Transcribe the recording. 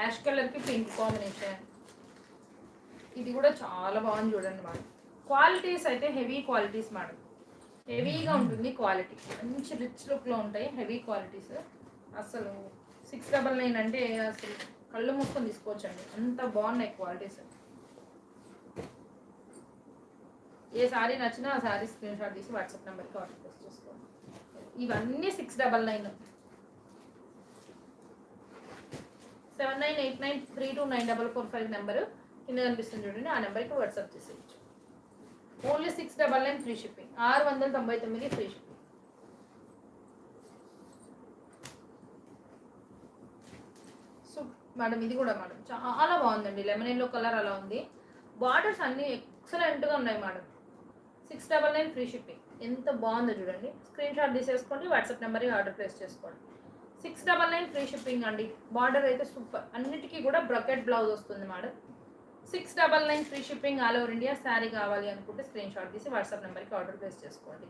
Ash కలర్కి pink combination. ఇది కూడా చాలా బాగుంది చూడండి మేడం. క్వాలిటీస్ అయితే హెవీ క్వాలిటీస్ మేడం, హెవీగా ఉంటుంది క్వాలిటీ, మంచి రిచ్ లుక్లో ఉంటాయి హెవీ క్వాలిటీస్. అసలు 699 అంటే అసలు కళ్ళు మూసుకొని తీసుకోవచ్చండి, అంత బాగున్నాయి క్వాలిటీస్. ఏ సారీ నచ్చినా ఆ సారీ స్క్రీన్ షాట్ తీసి వాట్సాప్ నెంబర్కి ఆర్డర్ ప్లేస్ చేసుకోండి. ఇవన్నీ 699. 7989329445 నెంబరు కింద కనిపిస్తుంది చూడండి, ఆ నెంబర్కి వాట్సాప్ చేసేయచ్చు. Only 699 free shipping, 699 free shipping. So madam ఇది కూడా మేడం చాలా బాగుందండి, లెమన్ ఎల్లో కలర్ అలా ఉంది. బార్డర్స్ అన్నీ ఎక్సలెంట్గా ఉన్నాయి మేడం. 699 free shipping. ఎంత బాగుందో చూడండి, స్క్రీన్ షాట్ తీసేసుకోండి, వాట్సాప్ నెంబర్కి ఆర్డర్ ప్లేస్ చేసుకోండి. 699 ఫ్రీ షిప్పింగ్ అండి. బార్డర్ అయితే సూపర్, అన్నిటికీ కూడా బ్రకెట్ బ్లౌజ్ వస్తుంది madam. 699 free shipping all over India. Sari కావాలి అనుకుంటే స్క్రీన్ షాట్ తీసి వాట్సాప్ నెంబర్కి ఆర్డర్ ప్లేస్ చేసుకోండి.